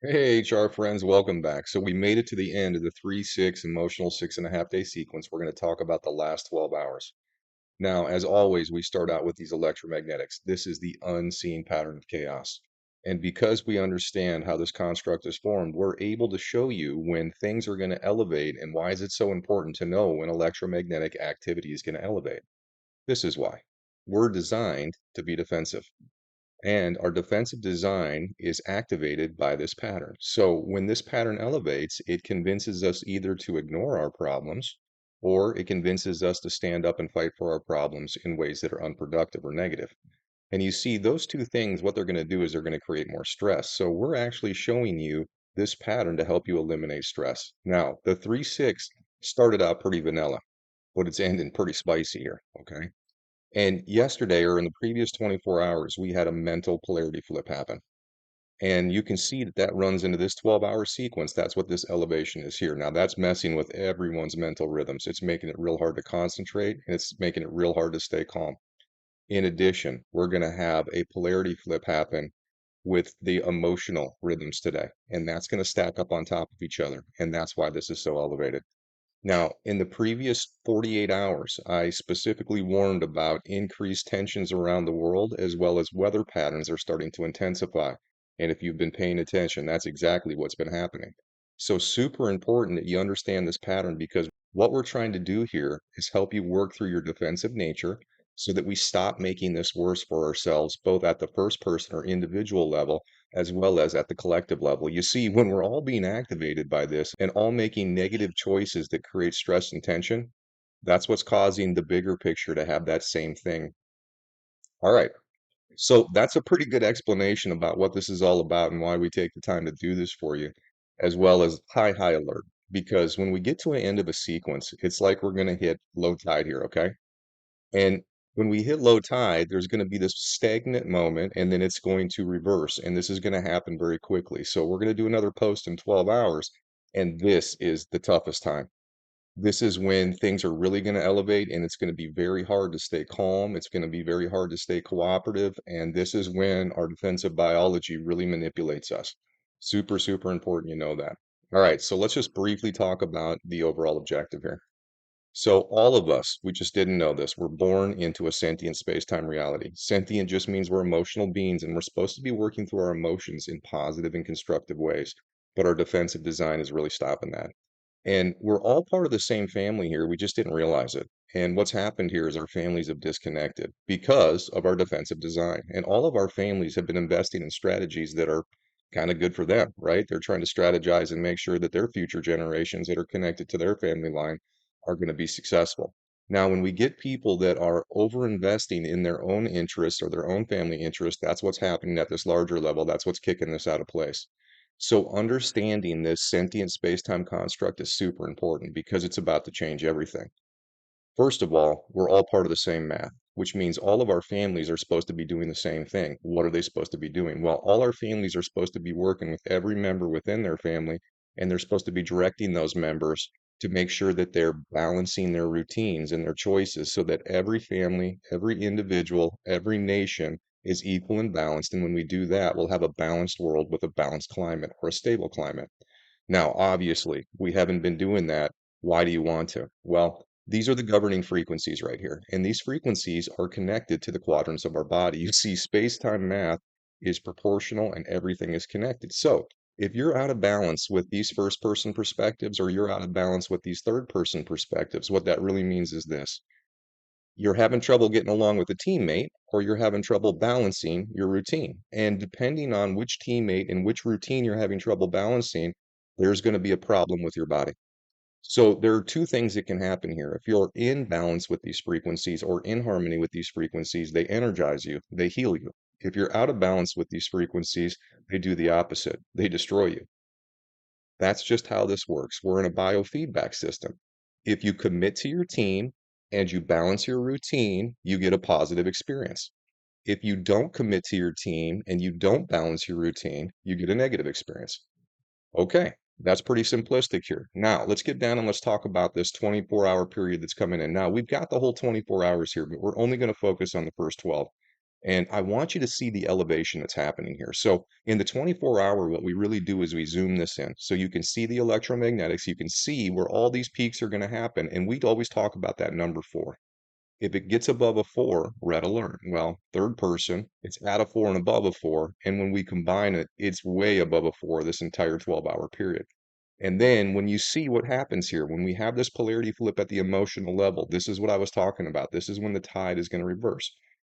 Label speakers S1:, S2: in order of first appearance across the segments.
S1: Hey, HR friends, welcome back. So we made it to the end of the 3-6 emotional 6.5 day sequence. We're going to talk about the last 12 hours. Now, as always, we start out with these electromagnetics. This is the unseen pattern of chaos. And because we understand how this construct is formed, we're able to show you when things are going to elevate and why is it so important to know when electromagnetic activity is going to elevate. This is why. We're designed to be defensive. And our defensive design is activated by this pattern. So when this pattern elevates, it convinces us either to ignore our problems or it convinces us to stand up and fight for our problems in ways that are unproductive or negative. And you see, those two things, what they're going to do is they're going to create more stress. So we're actually showing you this pattern to help you eliminate stress. Now, the 3-6 started out pretty vanilla, but it's ending pretty spicy here. Okay. And yesterday, or in the previous 24 hours, we had a mental polarity flip happen. And you can see that that runs into this 12-hour sequence. That's what this elevation is here. Now, that's messing with everyone's mental rhythms. It's making it real hard to concentrate, and it's making it real hard to stay calm. In addition, we're going to have a polarity flip happen with the emotional rhythms today, and that's going to stack up on top of each other. And that's why this is so elevated. Now, in the previous 48 hours, I specifically warned about increased tensions around the world as well as weather patterns are starting to intensify. And if you've been paying attention, that's exactly what's been happening. So, super important that you understand this pattern because what we're trying to do here is help you work through your defensive nature so that we stop making this worse for ourselves, both at the first person or individual level as well as at the collective level. You see, when we're all being activated by this and all making negative choices that create stress and tension, that's what's causing the bigger picture to have that same thing. All right. So that's a pretty good explanation about what this is all about and why we take the time to do this for you, as well as high alert. Because when we get to an end of a sequence, it's like we're going to hit low tide here, okay? And when we hit low tide, there's going to be this stagnant moment and then it's going to reverse. And this is going to happen very quickly. So we're going to do another post in 12 hours. And this is the toughest time. This is when things are really going to elevate and it's going to be very hard to stay calm. It's going to be very hard to stay cooperative. And this is when our defensive biology really manipulates us. Super important you know that. All right, so let's just briefly talk about the overall objective here. So all of us, we just didn't know this, we're born into a sentient space-time reality. Sentient just means we're emotional beings and we're supposed to be working through our emotions in positive and constructive ways. But our defensive design is really stopping that. And we're all part of the same family here. We just didn't realize it. And what's happened here is our families have disconnected because of our defensive design. And all of our families have been investing in strategies that are kind of good for them, right? They're trying to strategize and make sure that their future generations that are connected to their family line are going to be successful. Now, when we get people that are over investing in their own interests or their own family interests, that's what's happening at this larger level. That's what's kicking this out of place. So understanding this sentient space-time construct is super important because it's about to change everything. First of all, we're all part of the same math, which means all of our families are supposed to be doing the same thing. What are they supposed to be doing? Well, all our families are supposed to be working with every member within their family, and they're supposed to be directing those members to make sure that they're balancing their routines and their choices so that every family, every individual, every nation is equal and balanced. And when we do that, we'll have a balanced world with a balanced climate or a stable climate. Now, obviously, we haven't been doing that. Why do you want to? Well, these are the governing frequencies right here. And these frequencies are connected to the quadrants of our body. You see, space-time math is proportional and everything is connected. So if you're out of balance with these first-person perspectives or you're out of balance with these third-person perspectives, what that really means is this. You're having trouble getting along with a teammate or you're having trouble balancing your routine. And depending on which teammate and which routine you're having trouble balancing, there's going to be a problem with your body. So there are two things that can happen here. If you're in balance with these frequencies or in harmony with these frequencies, they energize you, they heal you. If you're out of balance with these frequencies, they do the opposite. They destroy you. That's just how this works. We're in a biofeedback system. If you commit to your team and you balance your routine, you get a positive experience. If you don't commit to your team and you don't balance your routine, you get a negative experience. Okay, that's pretty simplistic here. Now, let's get down and let's talk about this 24-hour period that's coming in. Now, we've got the whole 24 hours here, but we're only going to focus on the first 12. And I want you to see the elevation that's happening here. So in the 24-hour, what we really do is we zoom this in. So you can see the electromagnetics, you can see where all these peaks are going to happen. And we always talk about that number 4. If it gets above a 4, red alert. Well, third person, it's at a 4 and above a 4. And when we combine it, it's way above a 4 this entire 12-hour period. And then when you see what happens here, when we have this polarity flip at the emotional level, this is what I was talking about. This is when the tide is going to reverse.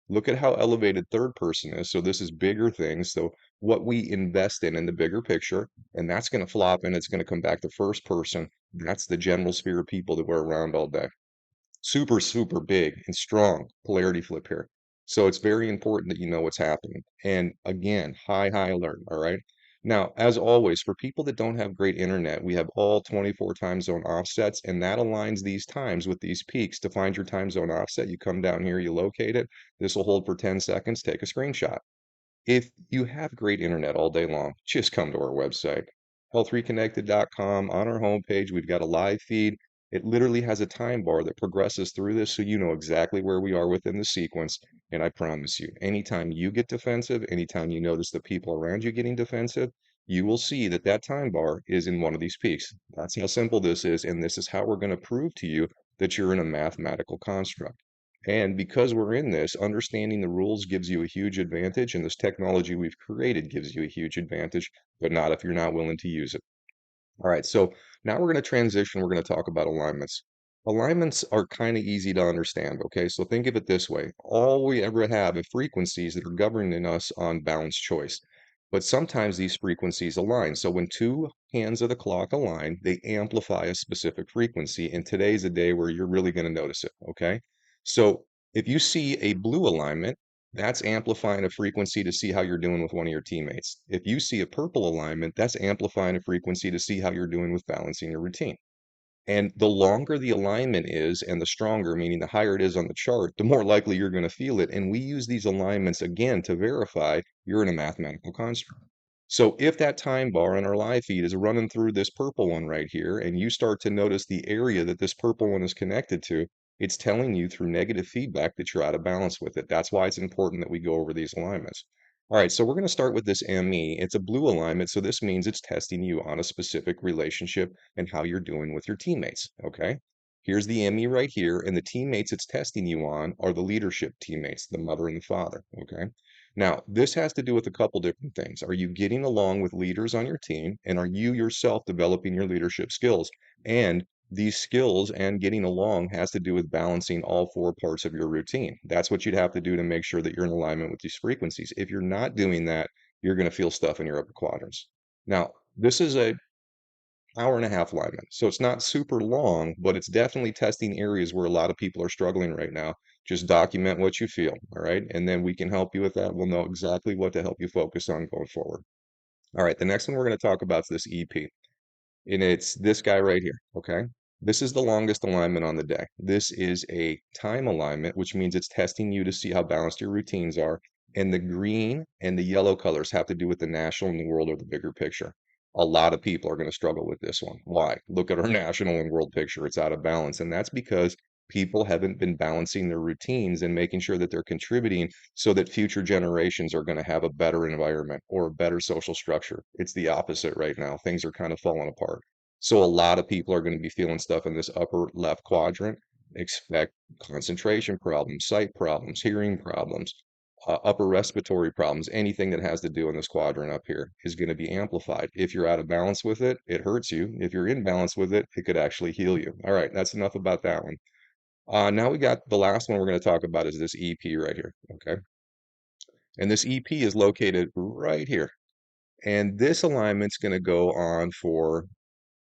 S1: Look at how elevated third person is. So this is bigger things. So what we invest in the bigger picture, and that's going to flop and it's going to come back to first person. That's the general sphere of people that we're around all day. Super, super big and strong polarity flip here. So it's very important that you know what's happening. And again, high alert. All right. Now, as always, for people that don't have great internet, we have all 24 time zone offsets, and that aligns these times with these peaks. To find your time zone offset, you come down here, you locate it. This will hold for 10 seconds. Take a screenshot. If you have great internet all day long, just come to our website, health3connected.com. On our homepage, we've got a live feed. It literally has a time bar that progresses through this so you know exactly where we are within the sequence. And I promise you, anytime you get defensive, anytime you notice the people around you getting defensive, you will see that that time bar is in one of these peaks. That's how simple this is. And this is how we're going to prove to you that you're in a mathematical construct. And because we're in this, understanding the rules gives you a huge advantage, and this technology we've created gives you a huge advantage, but not if you're not willing to use it. All right, so now we're going to transition. We're going to talk about alignments. Alignments are kind of easy to understand, okay? So think of it this way. All we ever have are frequencies that are governing us on balanced choice. But sometimes these frequencies align. So when two hands of the clock align, they amplify a specific frequency. And today's a day where you're really going to notice it, okay? So if you see a blue alignment, that's amplifying a frequency to see how you're doing with one of your teammates. If you see a purple alignment, that's amplifying a frequency to see how you're doing with balancing your routine. And the longer the alignment is and the stronger, meaning the higher it is on the chart, the more likely you're going to feel it. And we use these alignments again to verify you're in a mathematical construct. So if that time bar in our live feed is running through this purple one right here, and you start to notice the area that this purple one is connected to, it's telling you through negative feedback that you're out of balance with it. That's why it's important that we go over these alignments. All right, so we're going to start with this ME. It's a blue alignment, so this means it's testing you on a specific relationship and how you're doing with your teammates, okay? Here's the ME right here, and the teammates it's testing you on are the leadership teammates, the mother and the father, okay? Now, this has to do with a couple different things. Are you getting along with leaders on your team, and are you yourself developing your leadership skills? And these skills and getting along has to do with balancing all 4 parts of your routine. That's what you'd have to do to make sure that you're in alignment with these frequencies. If you're not doing that, you're going to feel stuff in your upper quadrants. Now, this is a hour and a half alignment, so it's not super long, but it's definitely testing areas where a lot of people are struggling right now. Just document what you feel, all right? And then we can help you with that. We'll know exactly what to help you focus on going forward. All right, the next one we're going to talk about is this EP, and it's this guy right here, okay? This is the longest alignment on the day. This is a time alignment, which means it's testing you to see how balanced your routines are. And the green and the yellow colors have to do with the national and the world or the bigger picture. A lot of people are going to struggle with this one. Why? Look at our national and world picture. It's out of balance. And that's because people haven't been balancing their routines and making sure that they're contributing so that future generations are going to have a better environment or a better social structure. It's the opposite right now. Things are kind of falling apart. So a lot of people are going to be feeling stuff in this upper left quadrant. Expect concentration problems, sight problems, hearing problems, upper respiratory problems. Anything that has to do in this quadrant up here is going to be amplified. If you're out of balance with it, it hurts you. If you're in balance with it, it could actually heal you. All right, that's enough about that one. Now we got the last one we're going to talk about is this EP right here. Okay. And this EP is located right here. And this alignment's going to go on for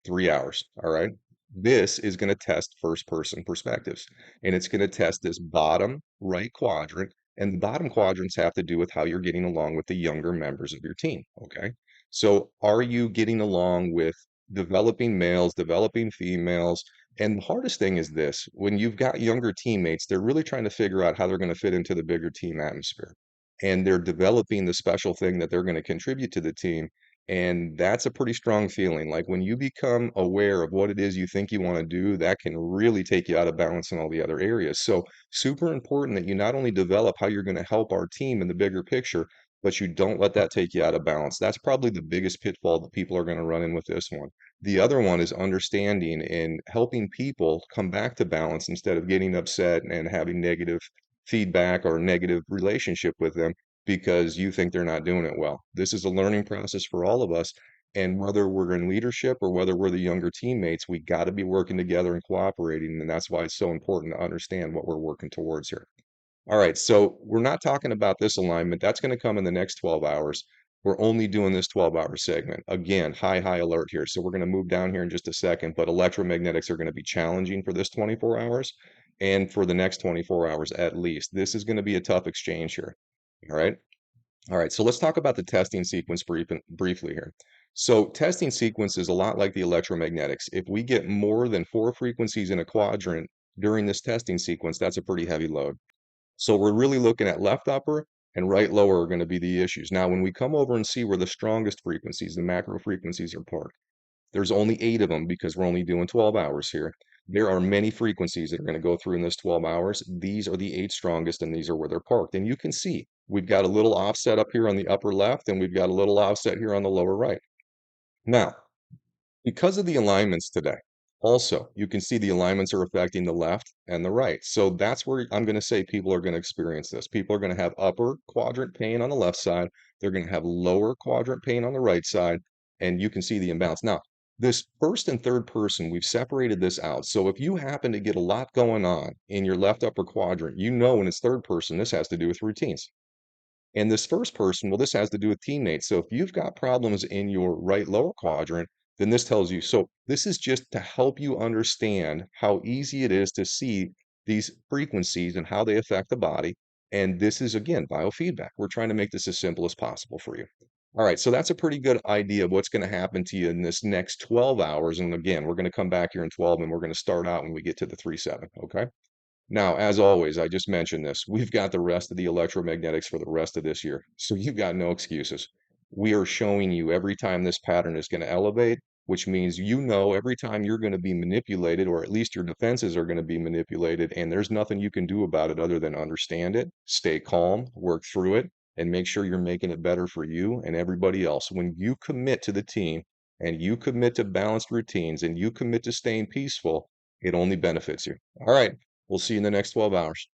S1: 3 hours. All right. This is going to test first person perspectives, and it's going to test this bottom right quadrant. And the bottom quadrants have to do with how you're getting along with the younger members of your team. Okay. So are you getting along with developing males, developing females? And the hardest thing is this: when you've got younger teammates, they're really trying to figure out how they're going to fit into the bigger team atmosphere. And they're developing the special thing that they're going to contribute to the team, And that's a pretty strong feeling. Like when you become aware of what it is you think you want to do, that can really take you out of balance in all the other areas. So, super important that you not only develop how you're going to help our team in the bigger picture, but you don't let that take you out of balance. That's probably the biggest pitfall that people are going to run in with this one. The other one is understanding and helping people come back to balance instead of getting upset and having negative feedback or negative relationship with them because you think they're not doing it well. This is a learning process for all of us. And whether we're in leadership or whether we're the younger teammates, we got to be working together and cooperating. And that's why it's so important to understand what we're working towards here. All right, so we're not talking about this alignment. That's going to come in the next 12 hours. We're only doing this 12-hour segment. Again, high alert here. So we're going to move down here in just a second, but electromagnetics are going to be challenging for this 24 hours and for the next 24 hours at least. This is going to be a tough exchange here. All right. All right, so let's talk about the testing sequence briefly here. So testing sequence is a lot like the electromagnetics. If we get more than 4 frequencies in a quadrant during this testing sequence, that's a pretty heavy load. So we're really looking at left upper and right lower are going to be the issues. Now, when we come over and see where the strongest frequencies, the macro frequencies are parked, there's only 8 of them because we're only doing 12 hours here. There are many frequencies that are going to go through in this 12 hours. These are the 8 strongest, and these are where they're parked. And you can see we've got a little offset up here on the upper left, and we've got a little offset here on the lower right. Now, because of the alignments today, also, you can see the alignments are affecting the left and the right. So that's where I'm going to say people are going to experience this. People are going to have upper quadrant pain on the left side. They're going to have lower quadrant pain on the right side, and you can see the imbalance. Now, this first and third person, we've separated this out. So if you happen to get a lot going on in your left upper quadrant, you know when it's third person, this has to do with routines. And this first person, well, this has to do with teammates. So if you've got problems in your right lower quadrant, then this tells you. So this is just to help you understand how easy it is to see these frequencies and how they affect the body. And this is, again, biofeedback. We're trying to make this as simple as possible for you. All right, so that's a pretty good idea of what's going to happen to you in this next 12 hours. And again, we're going to come back here in 12 and we're going to start out when we get to the 3-7. Okay. Now, as always, I just mentioned this. We've got the rest of the electromagnetics for the rest of this year. So you've got no excuses. We are showing you every time this pattern is going to elevate, which means you know every time you're going to be manipulated, or at least your defenses are going to be manipulated, and there's nothing you can do about it other than understand it, stay calm, work through it, and make sure you're making it better for you and everybody else. When you commit to the team and you commit to balanced routines and you commit to staying peaceful, it only benefits you. All right. We'll see you in the next 12 hours.